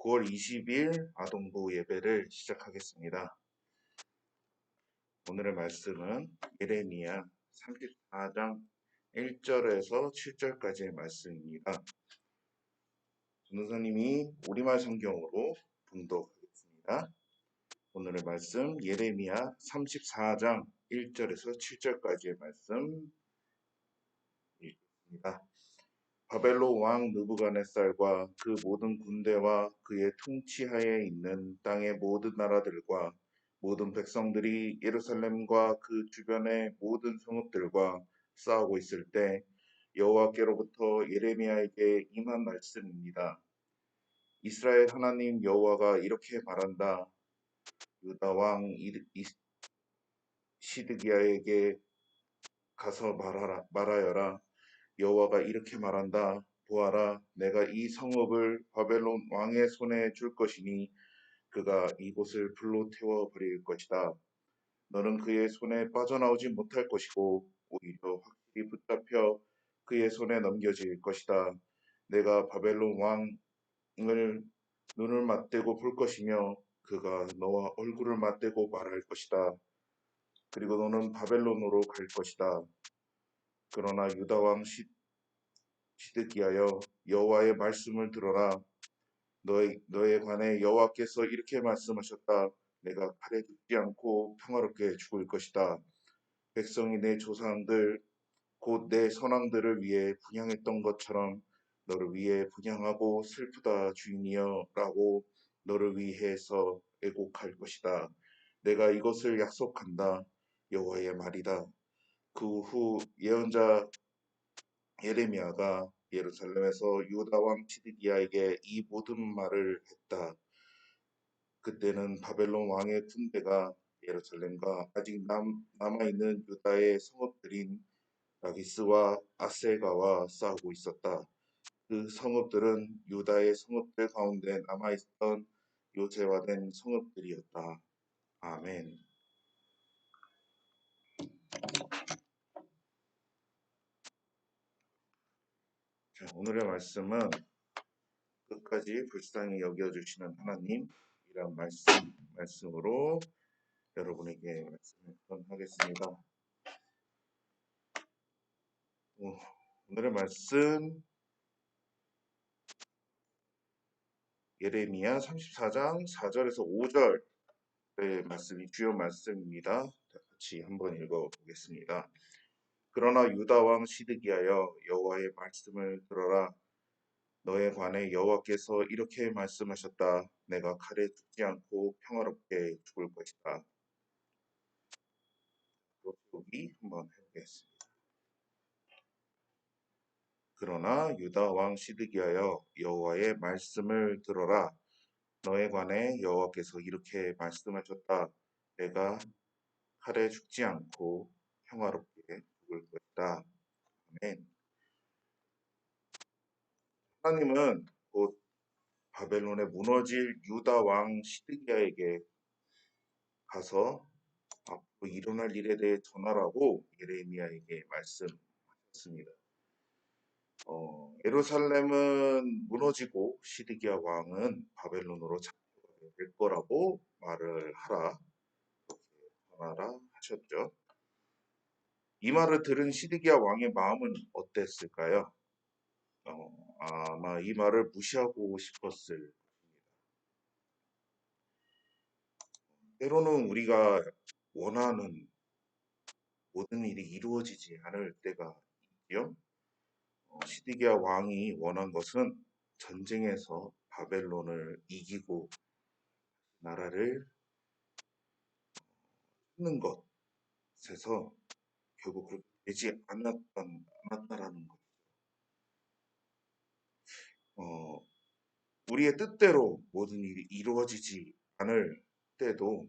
9월 20일 아동부 예배를 시작하겠습니다. 오늘의 말씀은 예레미야 34장 1절에서 7절까지의 말씀입니다. 전도사님이 우리말 성경으로 봉독하겠습니다. 오늘의 말씀 예레미야 34장 1절에서 7절까지의 말씀 읽겠습니다. 바벨론 왕 느부갓네살과 그 모든 군대와 그의 통치하에 있는 땅의 모든 나라들과 모든 백성들이 예루살렘과 그 주변의 모든 성읍들과 싸우고 있을 때 여호와께로부터 예레미야에게 임한 말씀입니다. 이스라엘 하나님 여호와가 이렇게 말한다. 유다 왕 시드기야에게 가서 말하여라. 여호와가 이렇게 말한다. 보아라, 내가 이 성읍을 바벨론 왕의 손에 줄 것이니 그가 이곳을 불로 태워 버릴 것이다. 너는 그의 손에 빠져나오지 못할 것이고 오히려 확실히 붙잡혀 그의 손에 넘겨질 것이다. 내가 바벨론 왕을 눈을 맞대고 볼 것이며 그가 너와 얼굴을 맞대고 말할 것이다. 그리고 너는 바벨론으로 갈 것이다. 그러나 유다 왕 시드기야여, 여호와의 말씀을 들어라. 너에 관해 여호와께서 이렇게 말씀하셨다. 내가 칼에 죽지 않고 평화롭게 죽을 것이다. 백성이 내 조상들 곧 내 선왕들을 위해 분향했던 것처럼 너를 위해 분향하고 슬프다 주인이여 라고 너를 위해서 애곡할 것이다. 내가 이것을 약속한다. 여호와의 말이다. 그 후 예언자 예레미야가 예루살렘에서 유다 왕 시드기야에게 이 모든 말을 했다. 그때는 바벨론 왕의 군대가 예루살렘과 아직 남아있는 유다의 성읍들인 라기스와 아세가와 싸우고 있었다. 그 성읍들은 유다의 성읍들 가운데 남아있던 요새화된 성읍들이었다. 아멘. 자, 오늘의 말씀은 끝까지 불쌍히 여겨주시는 하나님이란 말씀으로 여러분에게 말씀을 전하겠습니다. 오늘의 말씀 예레미야 34장 4절에서 5절의 말씀이 주요 말씀입니다. 같이 한번 읽어보겠습니다. 그러나 유다 왕 시드기야여, 여호와의 말씀을 들어라. 너에 관해 여호와께서 이렇게 말씀하셨다. 내가 칼에 죽지 않고 평화롭게 죽을 것이다. 여기 한번 해보겠습니다. 그러나 유다 왕 시드기야여, 여호와의 말씀을 들어라. 너에 관해 여호와께서 이렇게 말씀하셨다. 내가 칼에 죽지 않고 평화롭게 죽을 것이다. 아멘. 하나님은 곧 바벨론에 무너질 유다 왕 시드기야에게 가서 앞으로 일어날 일에 대해 전하라고 예레미야에게 말씀하셨습니다. 예루살렘은 무너지고 시드기야 왕은 바벨론으로 잡혀가게 될 거라고 말을 하라, 그렇게 전하라 하셨죠. 이 말을 들은 시드기야 왕의 마음은 어땠을까요? 아마 이 말을 무시하고 싶었을 것입니다. 때로는 우리가 원하는 모든 일이 이루어지지 않을 때가 있지요. 시드기야 왕이 원한 것은 전쟁에서 바벨론을 이기고 나라를 찾는 것에서 결국 그렇게 되지 않았다라는 것. 우리의 뜻대로 모든 일이 이루어지지 않을 때도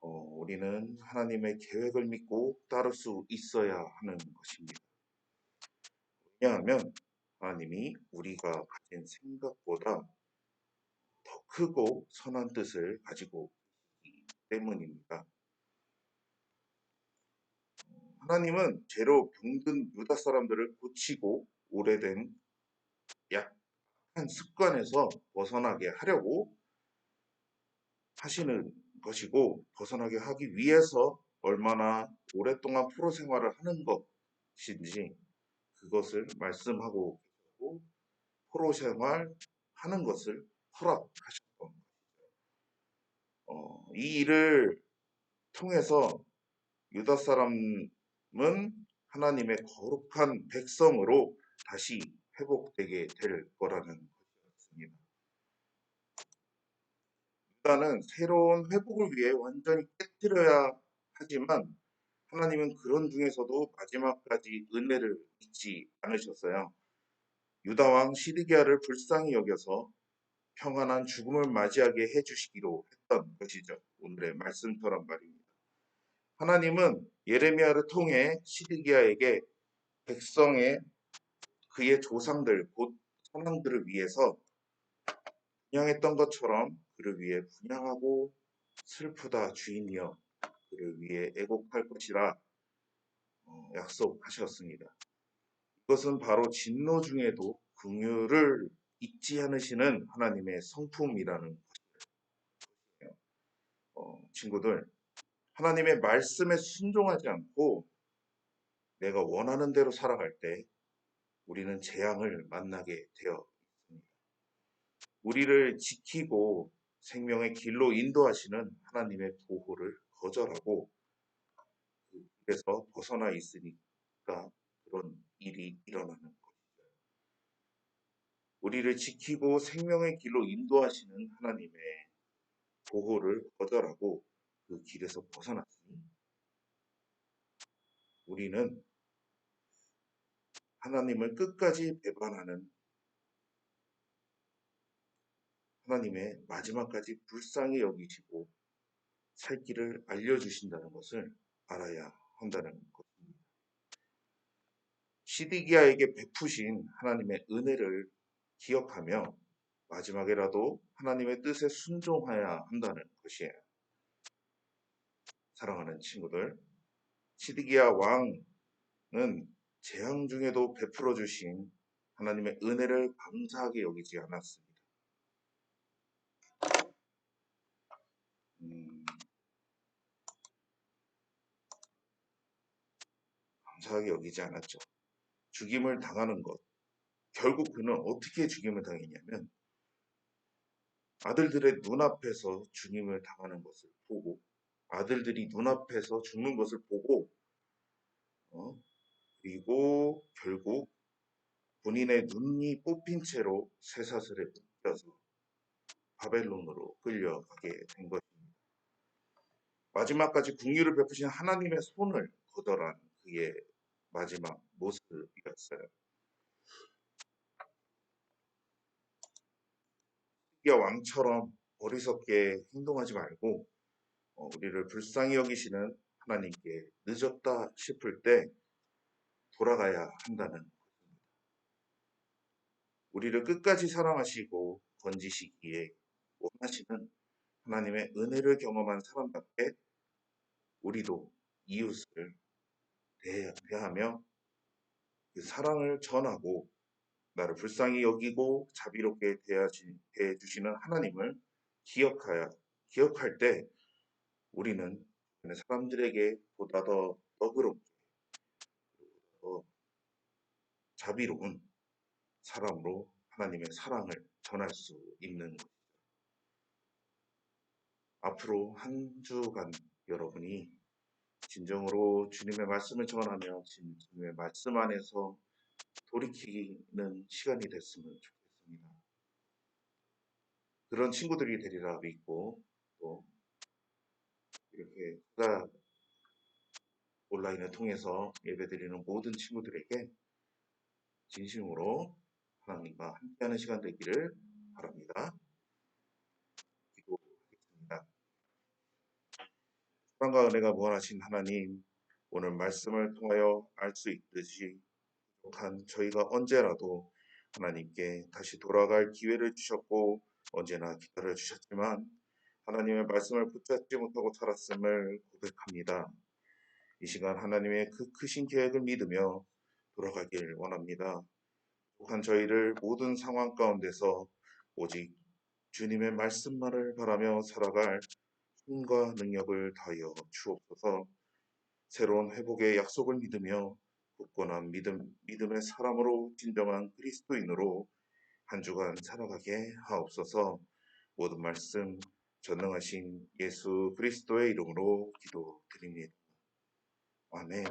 우리는 하나님의 계획을 믿고 따를 수 있어야 하는 것입니다. 왜냐하면 하나님이 우리가 가진 생각보다 더 크고 선한 뜻을 가지고 있기 때문입니다. 하나님은 죄로 병든 유다 사람들을 고치고 오래된 한 습관에서 벗어나게 하려고 하시는 것이고, 벗어나게 하기 위해서 얼마나 오랫동안 프로 생활을 하는 것인지 그것을 말씀하고 계시고, 프로 생활 하는 것을 허락하셨던 이 일을 통해서 유다 사람은 하나님의 거룩한 백성으로 다시 회복되게 될 거라는 것이었습니다. 유다는 새로운 회복을 위해 완전히 깨뜨려야 하지만 하나님은 그런 중에서도 마지막까지 은혜를 잊지 않으셨어요. 유다 왕 시드기야를 불쌍히 여겨서 평안한 죽음을 맞이하게 해주시기로 했던 것이죠. 오늘의 말씀처럼 말입니다. 하나님은 예레미야를 통해 시드기야에게 백성의 그의 조상들 곧 선왕들을 위해서 분양했던 것처럼 그를 위해 분양하고 슬프다 주인이여 그를 위해 애곡할 것이라 약속하셨습니다. 이것은 바로 진노 중에도 긍휼을 잊지 않으시는 하나님의 성품이라는 것이에요. 친구들, 하나님의 말씀에 순종하지 않고 내가 원하는 대로 살아갈 때 우리는 재앙을 만나게 되어 있습니다. 우리를 지키고 생명의 길로 인도하시는 하나님의 보호를 거절하고 그 길에서 벗어나 있으니까 그런 일이 일어나는 것. 우리를 지키고 생명의 길로 인도하시는 하나님의 보호를 거절하고 그 길에서 벗어났으니 우리는 하나님을 끝까지 배반하는 하나님의 마지막까지 불쌍히 여기시고 살 길을 알려주신다는 것을 알아야 한다는 것입니다. 시드기야에게 베푸신 하나님의 은혜를 기억하며 마지막에라도 하나님의 뜻에 순종해야 한다는 것이에요. 사랑하는 친구들, 시드기야 왕은 재앙 중에도 베풀어 주신 하나님의 은혜를 감사하게 여기지 않았습니다. 감사하게 여기지 않았죠. 죽임을 당하는 것. 결국 그는 어떻게 죽임을 당했냐면 아들들의 눈앞에서 죽임을 당하는 것을 보고 아들들이 눈앞에서 죽는 것을 보고 그리고 결국 본인의 눈이 뽑힌 채로 쇠사슬에 묶여서 바벨론으로 끌려가게 된 것입니다. 마지막까지 긍휼을 베푸신 하나님의 손을 거절한 그의 마지막 모습이었어요. 시드기야 왕처럼 어리석게 행동하지 말고 우리를 불쌍히 여기시는 하나님께 늦었다 싶을 때 돌아가야 한다는 것입니다. 우리를 끝까지 사랑하시고 건지시기에 원하시는 하나님의 은혜를 경험한 사람답게 우리도 이웃을 대하며 그 사랑을 전하고 나를 불쌍히 여기고 자비롭게 대해주시는 하나님을 기억할 때 우리는 사람들에게 보다 더 너그럽게 더 자비로운 사람으로 하나님의 사랑을 전할 수 있는 것. 앞으로 한 주간 여러분이 진정으로 주님의 말씀을 전하며 주님의 말씀 안에서 돌이키는 시간이 됐으면 좋겠습니다. 그런 친구들이 되리라 믿고 또 이렇게 온라인을 통해서 예배드리는 모든 친구들에게 진심으로 하나님과 함께하는 시간 되기를 바랍니다. 기도하겠습니다. 사랑과 은혜가 무한하신 하나님, 오늘 말씀을 통하여 알 수 있듯이 부족한 저희가 언제라도 하나님께 다시 돌아갈 기회를 주셨고 언제나 기다려 주셨지만 하나님의 말씀을 붙잡지 못하고 살았음을 고백합니다. 이 시간 하나님의 그 크신 계획을 믿으며 돌아가길 원합니다. 한 저희를 모든 상황 가운데서 오직 주님의 말씀만을 바라며 살아갈 힘과 능력을 다하여 주옵소서. 새로운 회복의 약속을 믿으며 굳건한 믿음의 사람으로 진정한 그리스도인으로 한 주간 살아가게 하옵소서. 모든 말씀 전능하신 예수 그리스도의 이름으로 기도드립니다. 아멘.